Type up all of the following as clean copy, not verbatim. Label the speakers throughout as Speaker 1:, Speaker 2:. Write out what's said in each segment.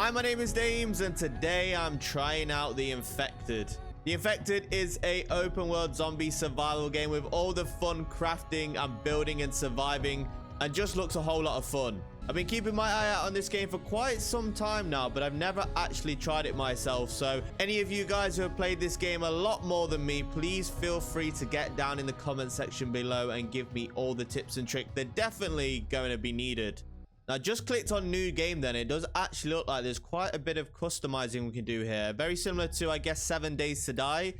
Speaker 1: Hi, my name is Damz, and today I'm trying out The Infected. The Infected is a open world zombie survival game with all the fun crafting and building and surviving, and just looks a whole lot of fun. I've been keeping my eye out on this game for quite some time now, but I've never actually tried it myself. So any of you guys who have played this game a lot more than me, please feel free to get down in the comment section below and give me all the tips and tricks. They're definitely going to be needed. Now, just clicked on new game then. It does actually look like there's quite a bit of customizing we can do here. Very similar to, I guess, 7 Days to Die.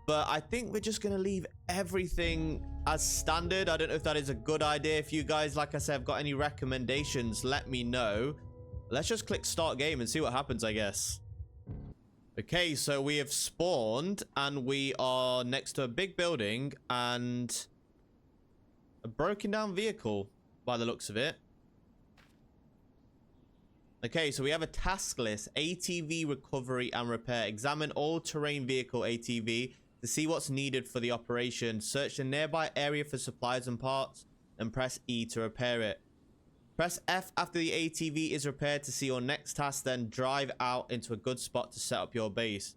Speaker 1: But I think we're just going to leave everything as standard. I don't know if that is a good idea. If you guys, like I said, have got any recommendations, let me know. Let's just click start game and see what happens, I guess. Okay, so we have spawned and we are next to a big building and a broken down vehicle by the looks of it. Okay, so we have a task list: ATV recovery and repair. Examine all terrain vehicle ATV to see what's needed for the operation. Search the nearby area for supplies and parts and press E to repair it. Press F after the ATV is repaired to see your next task, then drive out into a good spot to set up your base.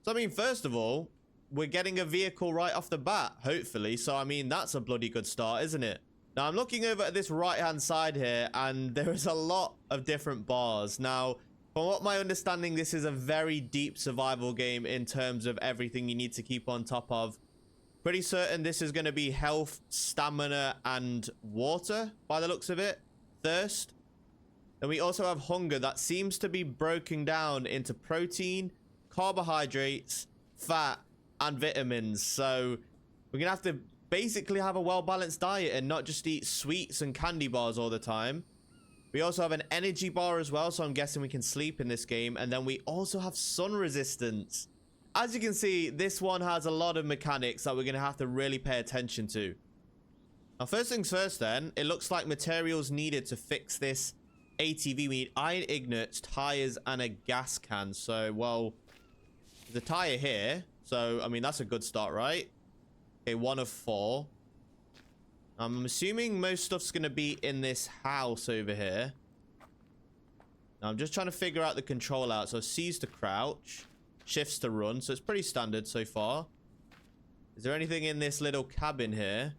Speaker 1: So, I mean, first of all, we're getting a vehicle right off the bat, hopefully. So, I mean, that's a bloody good start, isn't it? Now, I'm looking over at this right-hand side here, and there is a lot of different bars. Now, from what my understanding, this is a very deep survival game in terms of everything you need to keep on top of. Pretty certain this is going to be health, stamina, and water, by the looks of it. Thirst. Then we also have hunger that seems to be broken down into protein, carbohydrates, fat, and vitamins. So, we're going to have to basically have a well-balanced diet and not just eat sweets and candy bars all the time. We also have an energy bar as well, so I'm guessing we can sleep in this game. And then we also have sun resistance. As you can see, this one has a lot of mechanics that we're going to have to really pay attention to. Now, first things first then, it looks like materials needed to fix this ATV. We need iron ingots, tires, and a gas can. So, well, there's a tire here. So, I mean, that's a good start, right? Okay, 1 of 4. I'm assuming most stuff's going to be in this house over here. Now, I'm just trying to figure out the control out. So, C's to crouch, shifts to run. So, it's pretty standard so far. Is there anything in this little cabin here?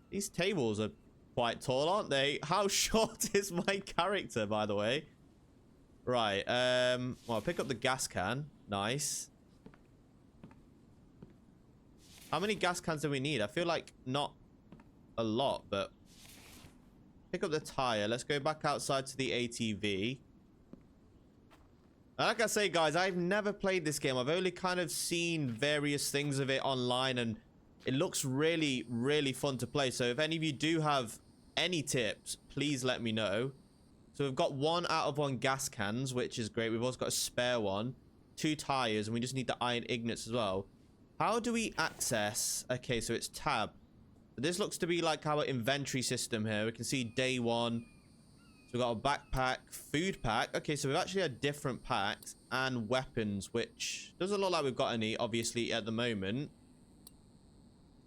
Speaker 1: These tables are quite tall, aren't they? How short is my character, by the way? Right. Well, I'll pick up the gas can. Nice. How many gas cans do we need? I feel like not a lot, but pick up the tire. Let's go back outside to the ATV. And like I say, guys, I've never played this game. I've only kind of seen various things of it online, and it looks really, really fun to play. So if any of you do have any tips, please let me know. So we've got 1 out of 1 gas cans, which is great. We've also got a spare one, 2 tires, and we just need the iron ingots as well. How do we access? Okay, so it's tab. This looks to be like our inventory system here. We can see day 1. So we've got a backpack, food pack. Okay, so we've actually had different packs and weapons, which doesn't look like we've got any, obviously, at the moment.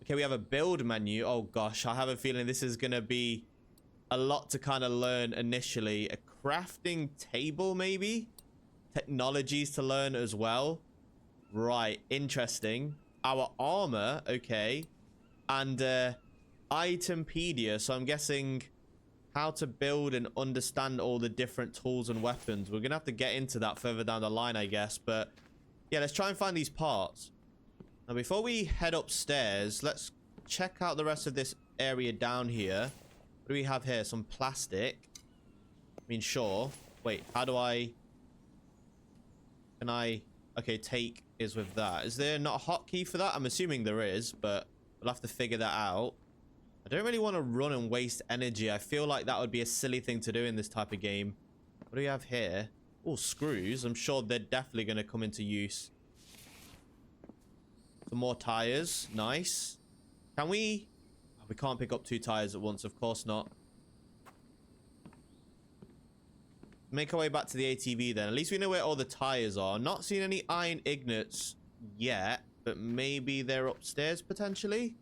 Speaker 1: Okay, we have a build menu. Oh, gosh, I have a feeling this is going to be a lot to kind of learn initially. A crafting table, maybe? Technologies to learn as well. Right, interesting. Our armor, okay. And itempedia, so I'm guessing how to build and understand all the different tools and weapons. We're gonna have to get into that further down the line, I guess. But yeah, let's try and find these parts. Now, before we head upstairs, let's check out the rest of this area down here. What do we have here? Some plastic. I mean, sure. Wait, how do I... Can I... Okay, take is with that. Is there not a hotkey for that? I'm assuming there is, but we'll have to figure that out. I don't really want to run and waste energy. I feel like that would be a silly thing to do in this type of game. What do we have here? Oh, screws. I'm sure they're definitely going to come into use. Some more tires. Nice. Can we... Oh, we can't pick up 2 tires at once. Of course not. Make our way back to the ATV then. At least we know where all the tires are. Not seeing any iron ingots yet, but maybe they're upstairs potentially.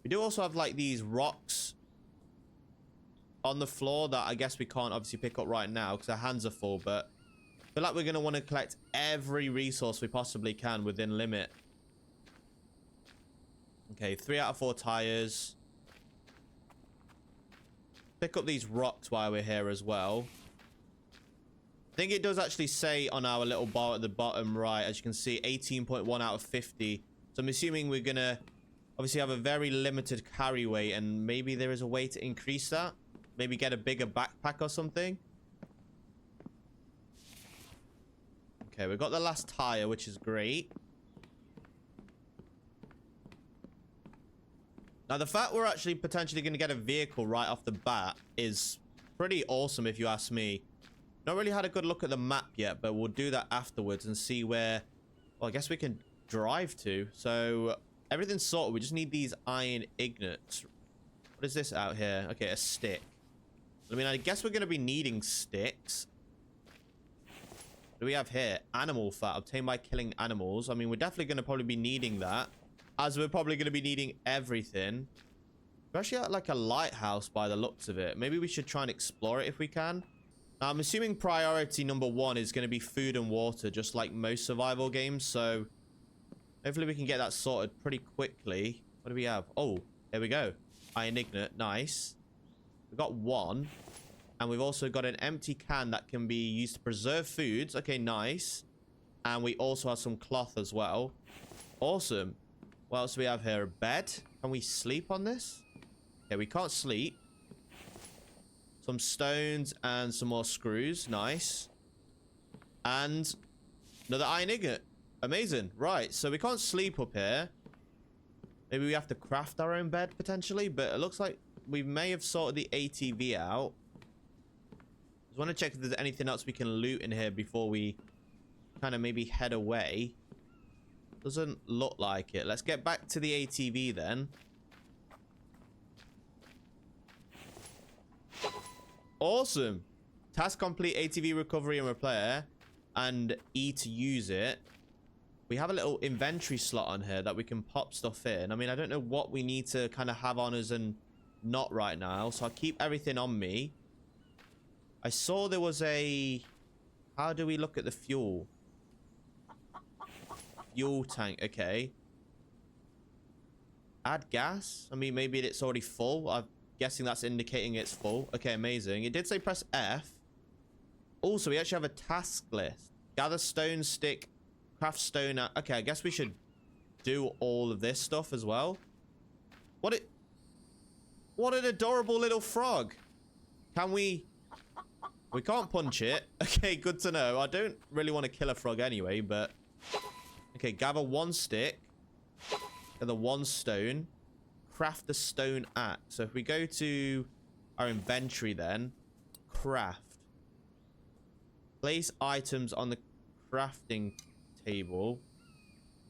Speaker 1: We do also have like these rocks on the floor that I guess we can't obviously pick up right now because our hands are full, but I feel like we're going to want to collect every resource we possibly can within limit. Okay, 3 out of 4 tires. Pick up these rocks while we're here as well. I think it does actually say on our little bar at the bottom right, as you can see, 18.1 out of 50. So I'm assuming we're going to obviously have a very limited carry weight, and maybe there is a way to increase that. Maybe get a bigger backpack or something. Okay, we've got the last tire, which is great. Now, the fact we're actually potentially going to get a vehicle right off the bat is pretty awesome, if you ask me. Not really had a good look at the map yet, but we'll do that afterwards and see where... Well, I guess we can drive to. So, everything's sorted. We just need these iron ingots. What is this out here? Okay, a stick. I mean, I guess we're going to be needing sticks. What do we have here? Animal fat obtained by killing animals. I mean, we're definitely going to probably be needing that, as we're probably going to be needing everything. We're actually at like a lighthouse by the looks of it. Maybe we should try and explore it if we can. Now, I'm assuming priority number 1 is going to be food and water, just like most survival games. So hopefully we can get that sorted pretty quickly. What do we have? Oh, there we go. Iron ingot. Nice. We've got 1. And we've also got an empty can that can be used to preserve foods. Okay, nice. And we also have some cloth as well. Awesome. What else do we have here? A bed. Can we sleep on this? Okay, we can't sleep. Some stones and some more screws. Nice. And another iron ingot. Amazing. Right, so we can't sleep up here. Maybe we have to craft our own bed potentially, but it looks like we may have sorted the ATV out. Just want to check if there's anything else we can loot in here before we kind of maybe head away. Doesn't look like it. Let's get back to the ATV then. Awesome. Task complete, ATV recovery and repair, and E to use it. We have a little inventory slot on here that we can pop stuff in. I mean, I don't know what we need to kind of have on us and not right now, so I'll keep everything on me. I saw there was a... How do we look at the fuel? Fuel tank, okay. Add gas? I mean, maybe it's already full. I'm guessing that's indicating it's full. Okay, amazing. It did say press F. Also, we actually have a task list. Gather stone, stick, craft stone. Okay, I guess we should do all of this stuff as well. What an adorable little frog. Can we... We can't punch it. Okay, good to know. I don't really want to kill a frog anyway, but... Okay, gather 1 stick. Gather 1 stone. Craft the stone axe. So if we go to our inventory then. Craft. Place items on the crafting table.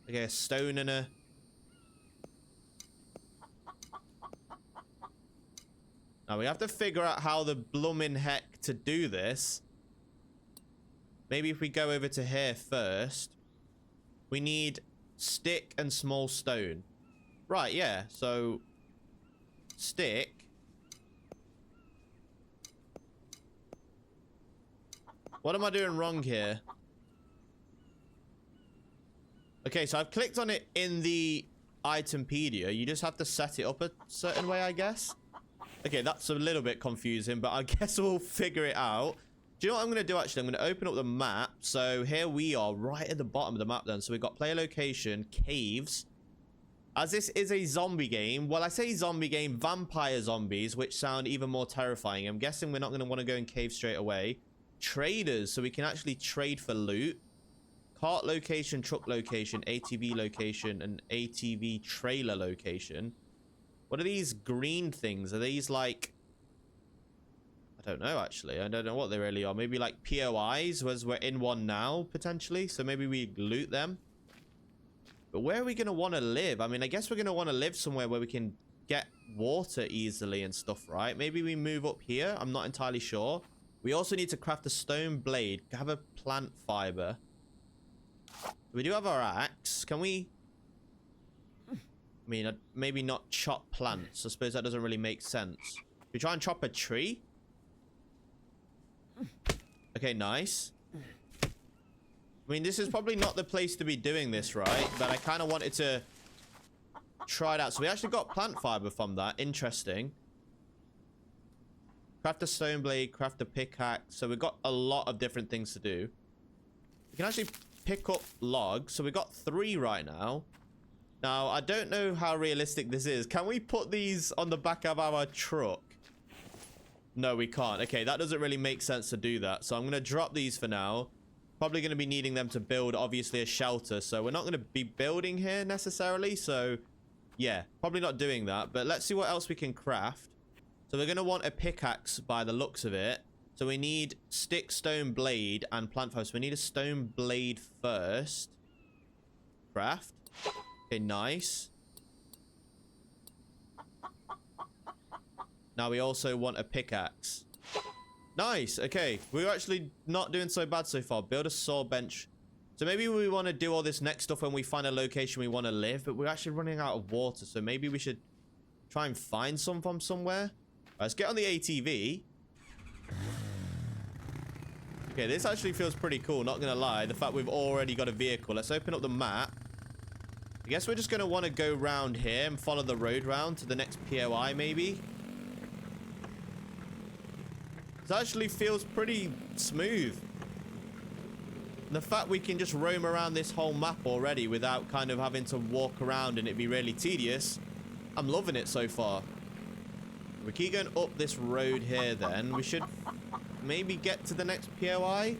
Speaker 1: Okay, a stone and a... Now we have to figure out how the bloomin' heck to do this. Maybe if we go over to here first. We need stick and small stone. Right, yeah. So, stick. What am I doing wrong here? Okay, so I've clicked on it in the itempedia. You just have to set it up a certain way, I guess. Okay, that's a little bit confusing, but I guess we'll figure it out. Do you know what I'm going to do, actually? I'm going to open up the map. So here we are, right at the bottom of the map then. So we've got player location, caves. As this is a zombie game, well, I say zombie game, vampire zombies, which sound even more terrifying. I'm guessing we're not going to want to go in caves straight away. Traders, so we can actually trade for loot. Cart location, truck location, ATV location, and ATV trailer location. What are these green things? Are these like... I don't know, actually. I don't know what they really are. Maybe like POIs, as we're in one now, potentially. So maybe we loot them. But where are we going to want to live? I mean, I guess we're going to want to live somewhere where we can get water easily and stuff, right? Maybe we move up here. I'm not entirely sure. We also need to craft a stone blade. Have a plant fiber. We do have our axe. Can we... I mean, maybe not chop plants. I suppose that doesn't really make sense. We try and chop a tree. Okay, nice. I mean, this is probably not the place to be doing this, right? But I kind of wanted to try it out. So we actually got plant fiber from that. Interesting. Craft a stone blade, craft a pickaxe. So we've got a lot of different things to do. We can actually pick up logs. So we've got 3 right now. Now, I don't know how realistic this is. Can we put these on the back of our truck? No, we can't. Okay, that doesn't really make sense to do that. So I'm going to drop these for now. Probably going to be needing them to build, obviously, a shelter. So we're not going to be building here necessarily. So, yeah, probably not doing that. But let's see what else we can craft. So we're going to want a pickaxe by the looks of it. So we need stick, stone, blade, and plant fiber. So we need a stone blade first. Craft. Okay, nice. Now we also want a pickaxe. Nice. Okay, we're actually not doing so bad so far. Build a saw bench. So maybe we want to do all this next stuff when we find a location we want to live. But we're actually running out of water. So maybe we should try and find some from somewhere. Let's get on the ATV. Okay, this actually feels pretty cool, not gonna lie. The fact we've already got a vehicle. Let's open up the map. I guess we're just gonna want to go round here and follow the road round to the next POI, maybe. This actually feels pretty smooth. And the fact we can just roam around this whole map already without kind of having to walk around and it be really tedious. I'm loving it so far. We keep going up this road here then. We should maybe get to the next POI.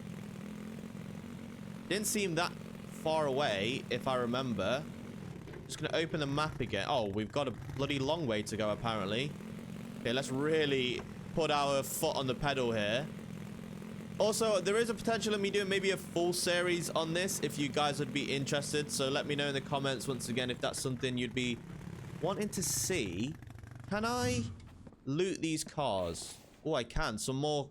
Speaker 1: Didn't seem that far away, if I remember. Just going to open the map again. Oh, we've got a bloody long way to go, apparently. Okay, let's really put our foot on the pedal here. Also, there is a potential of me doing maybe a full series on this, if you guys would be interested. So let me know in the comments, once again, if that's something you'd be wanting to see. Can I loot these cars? Oh, I can. Some more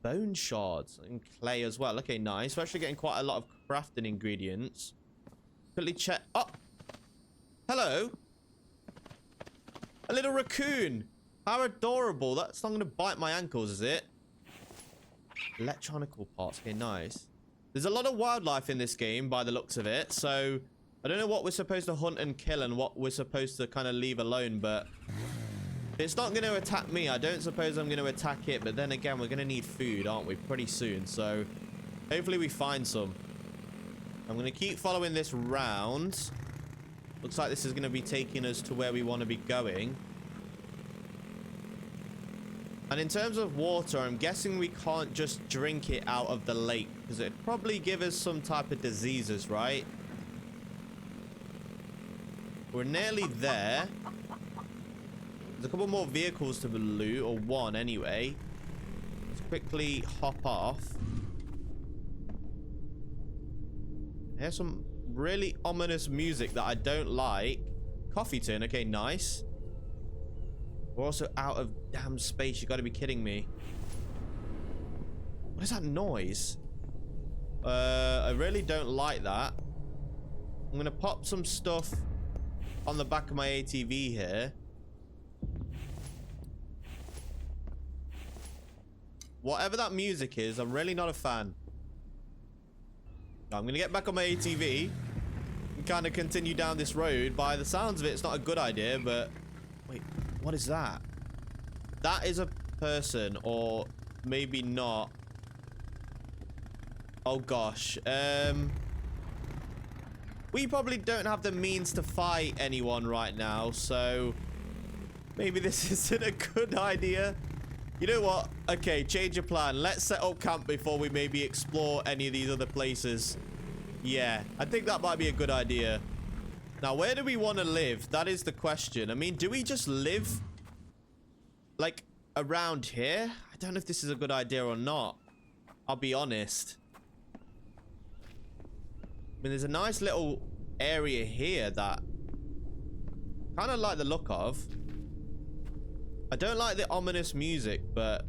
Speaker 1: bone shards and clay as well. Okay, nice. We're actually getting quite a lot of crafting ingredients. Quickly check. Oh, hello. A little raccoon. How adorable. That's not going to bite my ankles, is it? Electronical parts. Okay, nice. There's a lot of wildlife in this game by the looks of it. So I don't know what we're supposed to hunt and kill and what we're supposed to kind of leave alone, but it's not going to attack me. I don't suppose I'm going to attack it. But then again, we're going to need food, aren't we? Pretty soon. So hopefully we find some. I'm going to keep following this round. Looks like this is going to be taking us to where we want to be going. And in terms of water, I'm guessing we can't just drink it out of the lake, because it'd probably give us some type of diseases, right? We're nearly there. There's a couple more vehicles to loot, or one anyway. Let's quickly hop off. Here's some really ominous music that I don't like. Coffee tin. Okay, nice. We're also out of damn space. You gotta be kidding me. What is that noise? I really don't like that. I'm gonna pop some stuff on the back of my ATV here. Whatever that music is, I'm really not a fan. I'm gonna get back on my ATV and kind of continue down this road. By the sounds of it, it's not a good idea, but wait, what is that? That is a person, or maybe not. Oh gosh. We probably don't have the means to fight anyone right now, so maybe this isn't a good idea. You know what? Okay, change of plan. Let's set up camp before we maybe explore any of these other places. Yeah, I think that might be a good idea. Now, where do we want to live? That is the question. I mean, do we just live like around here? I don't know if this is a good idea or not. I'll be honest. I mean, there's a nice little area here that I kind of like the look of. I don't like the ominous music, but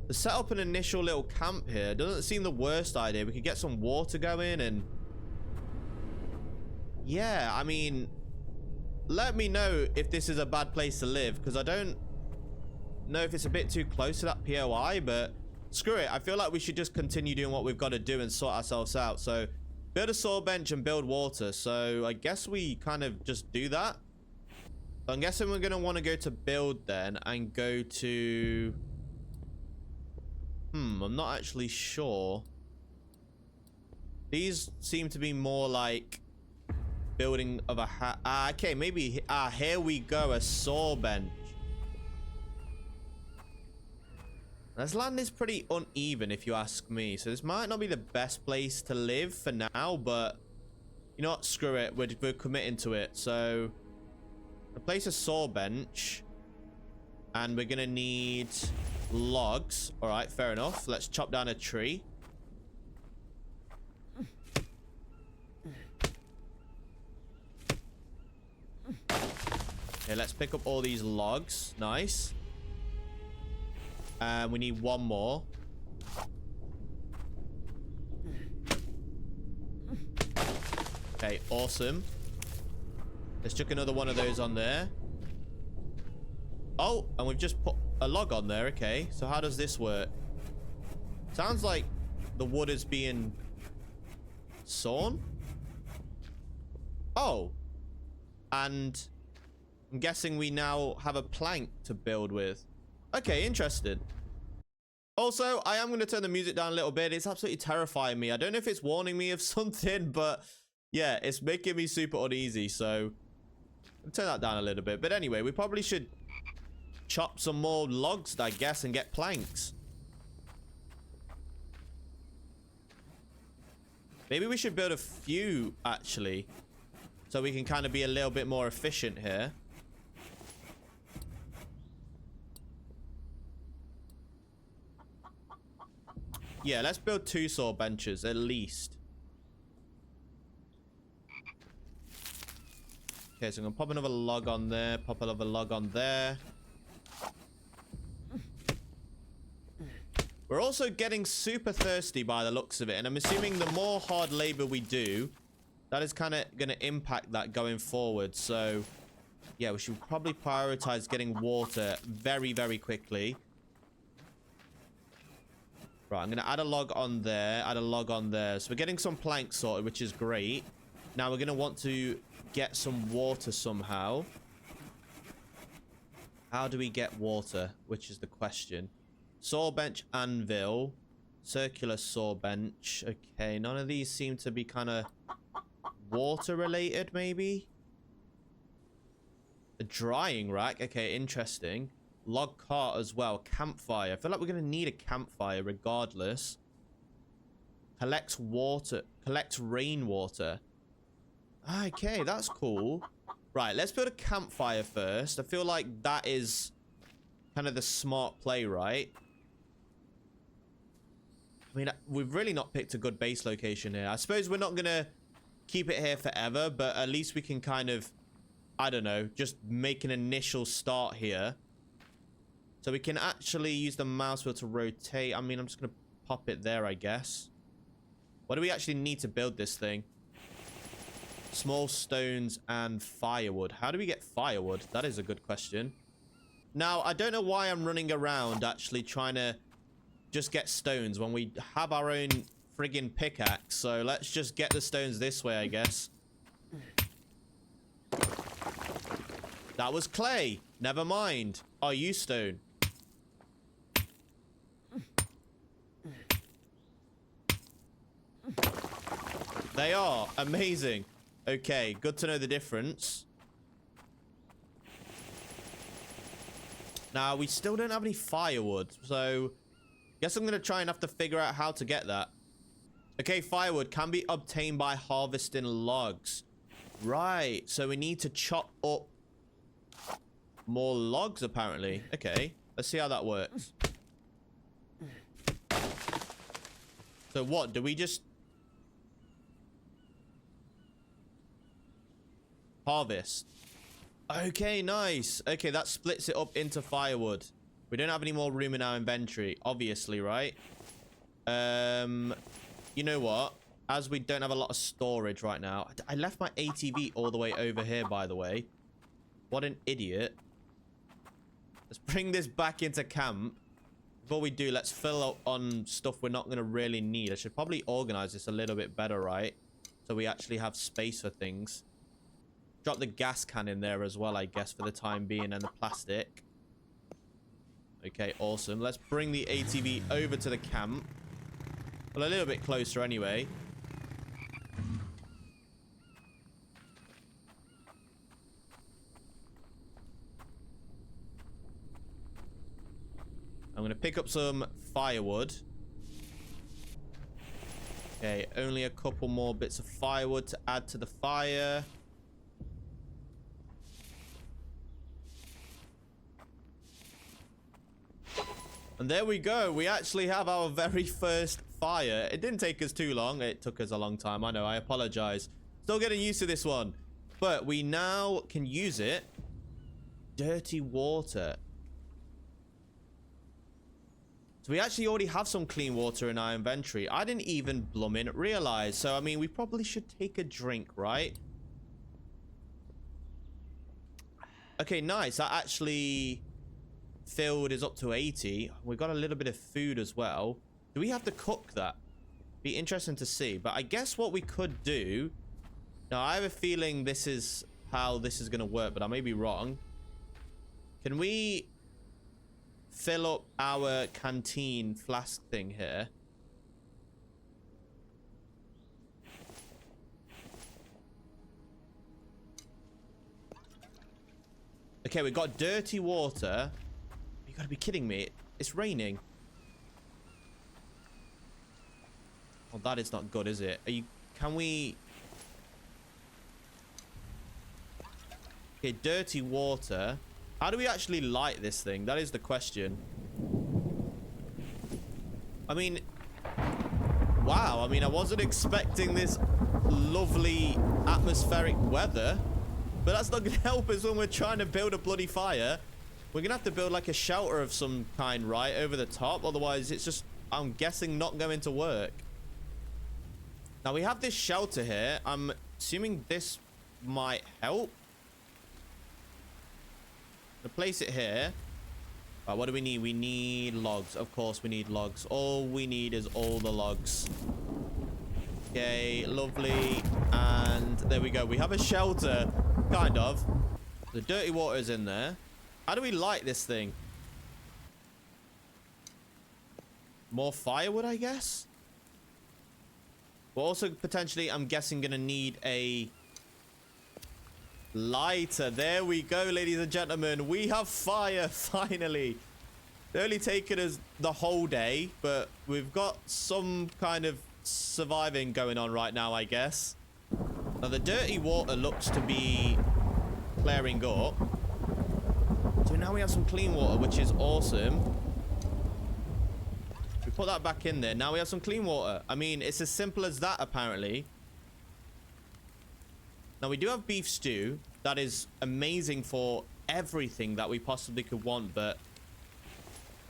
Speaker 1: to set up an initial little camp here doesn't seem the worst idea. We could get some water going and yeah, I mean, let me know if this is a bad place to live, because I don't know if it's a bit too close to that POI, but screw it. I feel like we should just continue doing what we've got to do and sort ourselves out. So build a saw bench and build water. So I guess we kind of just do that. So I'm guessing we're going to want to go to build then and go to... I'm not actually sure. These seem to be more like building of a okay, maybe here we go, a saw bench. This land is pretty uneven if you ask me, so this might not be the best place to live for now, but you know what, screw it, we're committing to it. So we'll place a saw bench and we're gonna need logs. All right, fair enough. Let's chop down a tree. Okay, let's pick up all these logs. Nice. And we need one more. Okay, awesome. Let's chuck another one of those on there. Oh, and we've just put a log on there. Okay, so how does this work? Sounds like the wood is being sawn. Oh, and I'm guessing we now have a plank to build with. Okay, interesting. Also, I am going to turn the music down a little bit. It's absolutely terrifying me. I don't know if it's warning me of something, but yeah, it's making me super uneasy. So I'll turn that down a little bit. But anyway, we probably should chop some more logs, I guess, and get planks. Maybe we should build a few, actually, so we can kind of be a little bit more efficient here. Yeah, let's build 2 saw benches at least. Okay, so I'm gonna pop another log on there, pop another log on there. We're also getting super thirsty by the looks of it, and I'm assuming the more hard labor we do, that is kind of gonna impact that going forward. So yeah, we should probably prioritize getting water very, very quickly. Right, I'm going to add a log on there, add a log on there. So we're getting some planks sorted, which is great. Now we're going to want to get some water somehow. How do we get water? Which is the question. Saw bench, anvil, circular saw bench. Okay, none of these seem to be kind of water related, maybe. A drying rack. Okay, interesting. Log cart as well. Campfire. I feel like we're going to need a campfire regardless. Collects water. Collects rainwater. Okay, that's cool. Right, let's build a campfire first. I feel like that is kind of the smart play, right? I mean, we've really not picked a good base location here. I suppose we're not going to keep it here forever, but at least we can kind of, I don't know, just make an initial start here. So we can actually use the mouse wheel to rotate. I mean, I'm just going to pop it there, I guess. What do we actually need to build this thing? Small stones and firewood. How do we get firewood? That is a good question. Now, I don't know why I'm running around actually trying to just get stones when we have our own friggin' pickaxe. So let's just get the stones this way, I guess. That was clay. Never mind. Are you stone? They are. Amazing. Okay, good to know the difference. Now, we still don't have any firewood, so guess I'm going to try and have to figure out how to get that. Okay, firewood can be obtained by harvesting logs. Right, so we need to chop up more logs, apparently. Okay, let's see how that works. So what, do we just harvest? Okay, nice. Okay, that splits it up into firewood. We don't have any more room in our inventory, obviously, right? You know what? As we don't have a lot of storage right now. I left my ATV all the way over here, by the way. What an idiot. Let's bring this back into camp. Before we do, let's fill up on stuff we're not going to really need. I should probably organize this a little bit better, right? So we actually have space for things. Drop the gas can in there as well, I guess, for the time being, and the plastic. Okay, awesome. Let's bring the ATV over to the camp. Well, a little bit closer anyway. I'm going to pick up some firewood. Okay, only a couple more bits of firewood to add to the fire. And there we go. We actually have our very first fire. It didn't take us too long. It took us a long time. I know. I apologize. Still getting used to this one. But we now can use it. Dirty water. So we actually already have some clean water in our inventory. I didn't even bloomin' realize. So, I mean, we probably should take a drink, right? Okay, nice. That actually filled is up to 80. We got a little bit of food as well. Do we have to cook that? Be interesting to see. But I guess what we could do... Now, I have a feeling this is how this is going to work, but I may be wrong. Can we fill up our canteen flask thing here? Okay, we got dirty water. You gotta be kidding me. It's raining. Oh, that is not good, is it? Are you... Can we... Okay, dirty water. How do we actually light this thing? That is the question. I mean... Wow, I mean, I wasn't expecting this lovely atmospheric weather. But that's not going to help us when we're trying to build a bloody fire. We're going to have to build like a shelter of some kind, right? Over the top. Otherwise, it's just, I'm guessing, not going to work. Now, we have this shelter here. I'm assuming this might help. To place it here. Right, what do we need? We need logs. Of course, we need logs. All we need is all the logs. Okay, lovely. And there we go. We have a shelter, kind of. The dirty water is in there. How do we light this thing? More firewood, I guess? We're also potentially, I'm guessing, going to need a lighter. There we go, ladies and gentlemen. We have fire, finally. It's only taken us the whole day, but we've got some kind of surviving going on right now, I guess. Now, the dirty water looks to be clearing up. So now we have some clean water, which is awesome. We put that back in there. Now we have some clean water. I mean, it's as simple as that, apparently. Now, we do have beef stew. That is amazing for everything that we possibly could want, but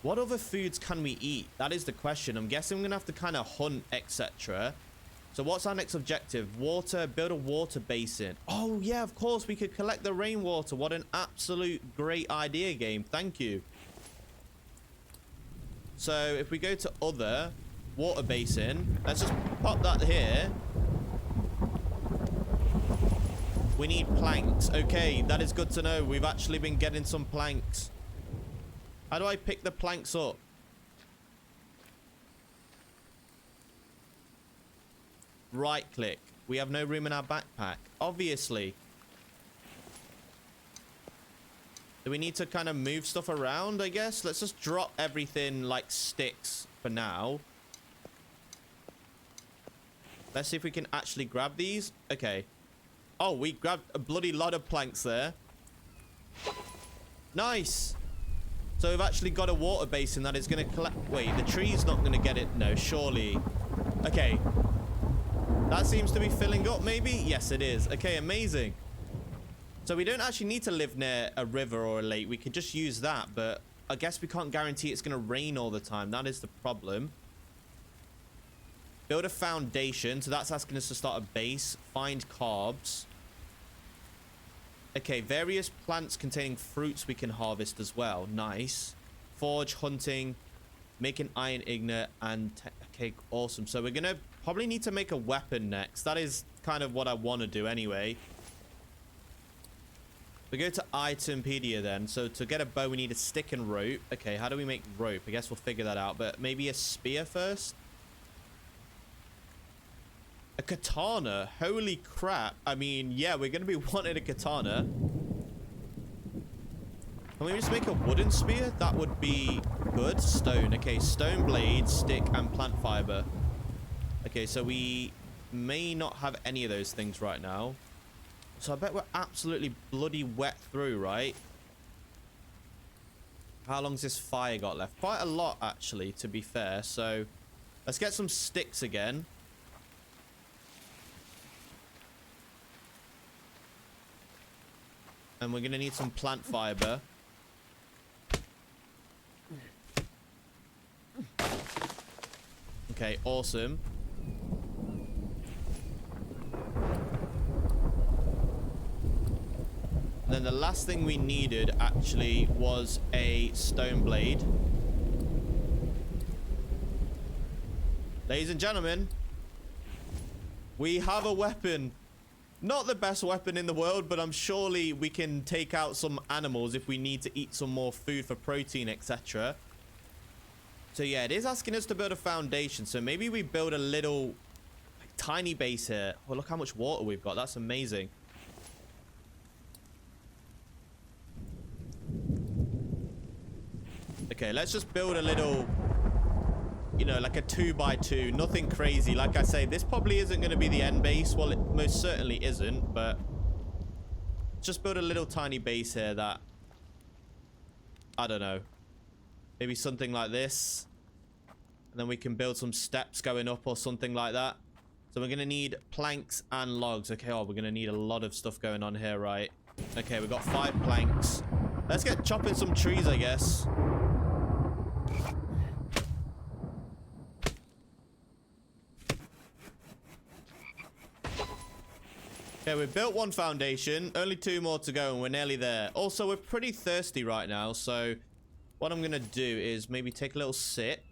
Speaker 1: what other foods can we eat? That is the question. I'm guessing we're going to have to kind of hunt, etc. So what's our next objective? Water, build a water basin. Oh, yeah, of course, we could collect the rainwater. What an absolute great idea, game. Thank you. So if we go to other, water basin, let's just pop that here. We need planks. Okay, that is good to know. We've actually been getting some planks. How do I pick the planks up? Right click. We have no room in our backpack. Obviously. Do we need to kind of move stuff around, I guess? Let's just drop everything like sticks for now. Let's see if we can actually grab these. Okay. Oh, we grabbed a bloody lot of planks there. Nice. So we've actually got a water basin that is going to collect... Wait, the tree's not going to get it. No, surely. Okay. That seems to be filling up, maybe? Yes, it is. Okay, amazing. So we don't actually need to live near a river or a lake. We could just use that, but I guess we can't guarantee it's going to rain all the time. That is the problem. Build a foundation. So that's asking us to start a base. Find carbs. Okay, various plants containing fruits we can harvest as well. Nice. Forge, hunting, making iron ingot, and... Okay, awesome. So we're going to probably need to make a weapon next. That is kind of what I want to do anyway. We go to Itempedia then. So to get a bow, we need a stick and rope. Okay, how do we make rope? I guess we'll figure that out. But maybe a spear first? A katana? Holy crap. I mean, yeah, we're going to be wanting a katana. Can we just make a wooden spear? That would be good. Stone. Okay, stone blade, stick, and plant fiber. Okay, so we may not have any of those things right now. So I bet we're absolutely bloody wet through, right? How long's this fire got left? Quite a lot, actually, to be fair. So let's get some sticks again. And we're going to need some plant fiber. Okay, awesome. And then the last thing we needed actually was a stone blade. Ladies and gentlemen, we have a weapon. Not the best weapon in the world, but I'm surely we can take out some animals if we need to eat some more food for protein, etc. So yeah, it is asking us to build a foundation. So maybe we build a little, like, tiny base here. Oh, look how much water we've got. That's amazing. Okay, let's just build a little, you know, like a 2x2. Nothing crazy. Like I say, this probably isn't going to be the end base. Well, it most certainly isn't, but just build a little tiny base here that, I don't know, maybe something like this. And then we can build some steps going up or something like that. So we're going to need planks and logs. Okay, oh, we're going to need a lot of stuff going on here, right? Okay, we've got 5 planks. Let's get chopping some trees, I guess. Okay, we've built 1 foundation. Only 2 more to go, and we're nearly there. Also, we're pretty thirsty right now, so what I'm going to do is maybe take a little sip.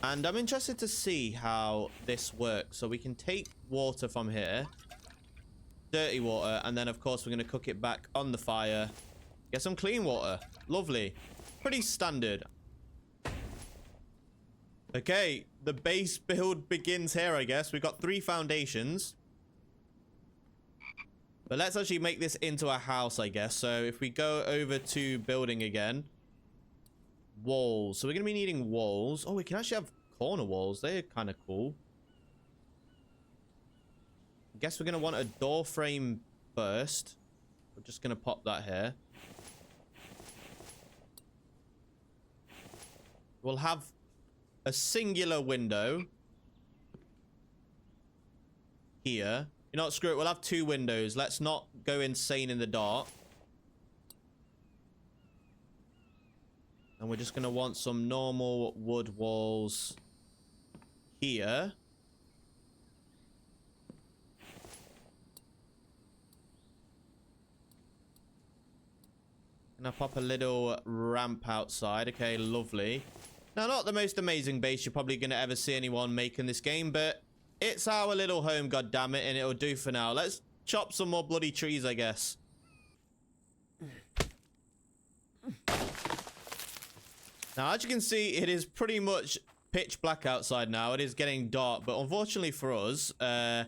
Speaker 1: And I'm interested to see how this works. So we can take water from here. Dirty water. And then, of course, we're going to cook it back on the fire. Get some clean water. Lovely. Pretty standard. Okay. The base build begins here, I guess. We've got 3 foundations. But let's actually make this into a house, I guess. So if we go over to building again. Walls. So we're going to be needing walls. Oh, we can actually have corner walls. They're kind of cool. I guess we're going to want a door frame first. We're just going to pop that here. We'll have a singular window here. You know what? Screw it. We'll have 2 windows. Let's not go insane in the dark. And we're just going to want some normal wood walls here. And I'll pop a little ramp outside. Okay, lovely. Now, not the most amazing base you're probably going to ever see anyone make in this game, but it's our little home, goddammit, and it'll do for now. Let's chop some more bloody trees, I guess. Now, as you can see, it is pretty much pitch black outside now. It is getting dark, but unfortunately for us, yeah,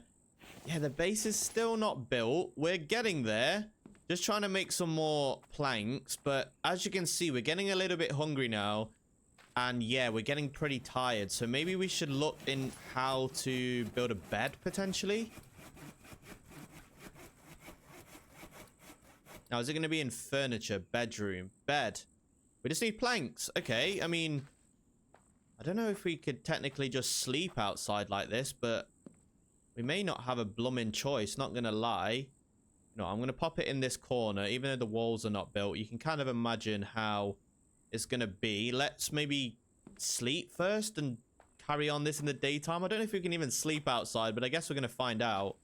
Speaker 1: the base is still not built. We're getting there. Just trying to make some more planks, but as you can see, we're getting a little bit hungry now. And yeah, we're getting pretty tired. So maybe we should look in how to build a bed, potentially. Now, is it going to be in furniture, bedroom, bed? We just need planks. Okay, I mean, I don't know if we could technically just sleep outside like this, but we may not have a blooming choice, not gonna lie. No, I'm gonna pop it in this corner. Even though the walls are not built, you can kind of imagine how it's gonna be. Let's maybe sleep first and carry on this in the daytime. I don't know if we can even sleep outside, but I guess we're gonna find out.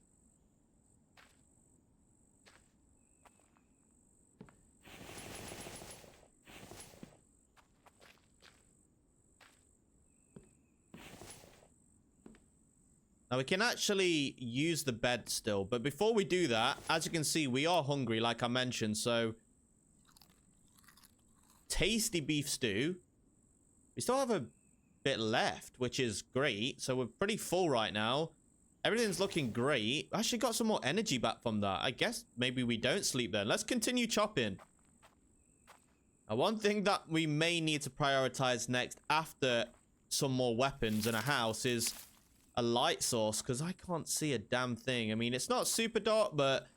Speaker 1: Now we can actually use the bed still, but before we do that, as you can see, we are hungry, like I mentioned. So tasty beef stew. We still have a bit left, which is great. So we're pretty full right now. Everything's looking great. Actually got some more energy back from that. I guess maybe we don't sleep then. Let's continue chopping. Now, one thing that we may need to prioritize next after some more weapons in a house is a light source, because I can't see a damn thing. I mean, it's not super dark, but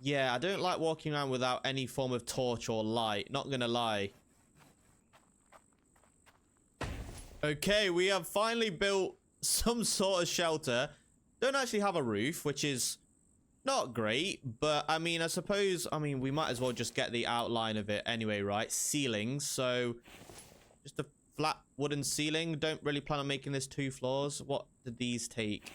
Speaker 1: yeah, I don't like walking around without any form of torch or light. Not gonna lie. Okay, we have finally built some sort of shelter. Don't actually have a roof, which is not great, but I mean, I suppose, we might as well just get the outline of it anyway, right? Ceilings, so just a flat wooden ceiling. Don't really plan on making this 2 floors. What did these take?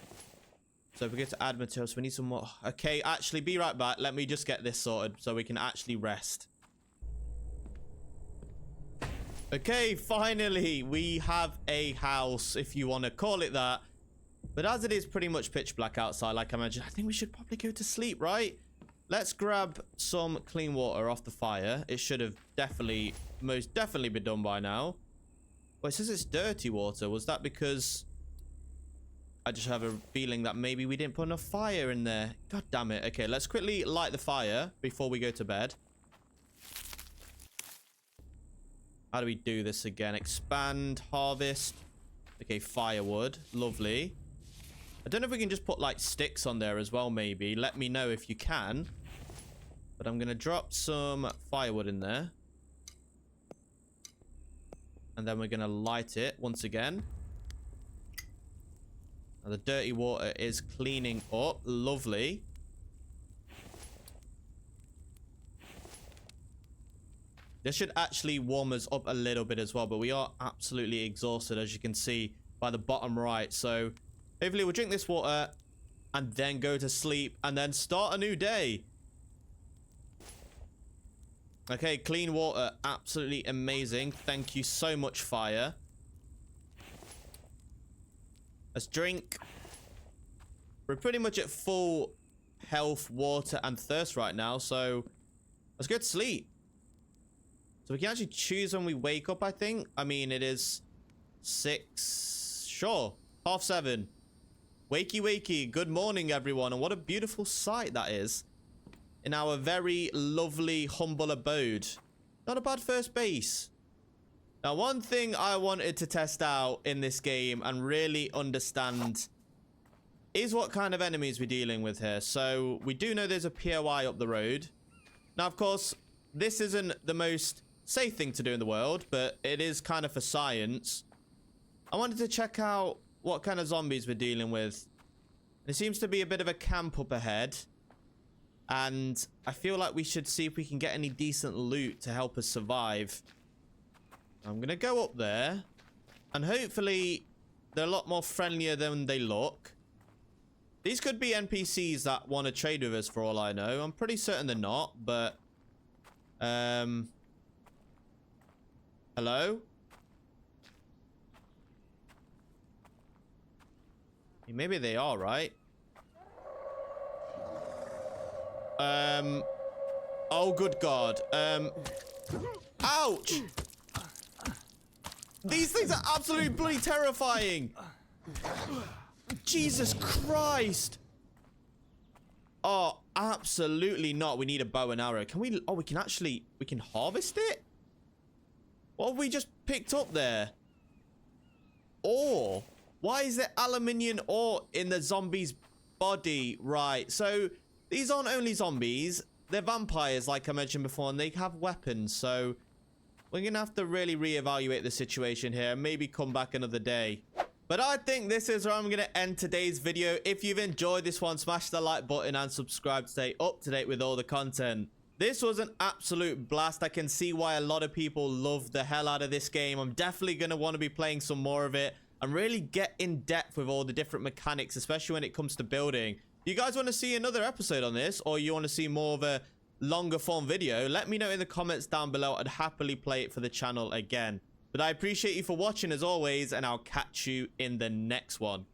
Speaker 1: So if we get to add materials, we need some more. Okay, actually, be right back. Let me just get this sorted so we can actually rest. Okay, finally, we have a house, if you want to call it that. But as it is pretty much pitch black outside, like I mentioned, I think we should probably go to sleep, right? Let's grab some clean water off the fire. It should have most definitely been done by now. Well, it says it's dirty water. Was that because I just have a feeling that maybe we didn't put enough fire in there? God damn it. Okay, let's quickly light the fire before we go to bed. How do we do this again? Expand, harvest. Okay, firewood. Lovely. I don't know if we can just put like sticks on there as well, maybe. Let me know if you can. But I'm going to drop some firewood in there. And then we're going to light it once again. Now the dirty water is cleaning up. Lovely. This should actually warm us up a little bit as well, but we are absolutely exhausted, as you can see by the bottom right. So hopefully we'll drink this water and then go to sleep and then start a new day. Okay, clean water, absolutely amazing. Thank you so much, fire. Let's drink. We're pretty much at full health, water, and thirst right now, so let's go to sleep. So we can actually choose when we wake up, I think. I mean, it is 6, sure, 7:30. Wakey, wakey. Good morning, everyone. And what a beautiful sight that is in our very lovely, humble abode. Not a bad first base. Now, one thing I wanted to test out in this game and really understand is what kind of enemies we're dealing with here. So we do know there's a POI up the road. Now, of course, this isn't the most safe thing to do in the world, but it is kind of for science. I wanted to check out what kind of zombies we're dealing with. There seems to be a bit of a camp up ahead, and I feel like we should see if we can get any decent loot to help us survive. I'm gonna go up there, and hopefully they're a lot more friendlier than they look. These could be NPCs that want to trade with us for all I know. I'm pretty certain they're not, but hello? Maybe they are, right? Oh, good God. Ouch! These things are absolutely bloody terrifying! Jesus Christ! Oh, absolutely not. We need a bow and arrow. Can we... Oh, we can harvest it? What have we just picked up there? Ore. Why is there aluminium ore in the zombie's body? Right, so these aren't only zombies. They're vampires, like I mentioned before, and they have weapons. So we're going to have to really reevaluate the situation here and maybe come back another day. But I think this is where I'm going to end today's video. If you've enjoyed this one, smash the like button and subscribe to stay up to date with all the content. This was an absolute blast. I can see why a lot of people love the hell out of this game. I'm definitely going to want to be playing some more of it and really get in depth with all the different mechanics, especially when it comes to building. You guys want to see another episode on this, or you want to see more of a longer form video? Let me know in the comments down below. I'd happily play it for the channel again. But I appreciate you for watching as always, and I'll catch you in the next one.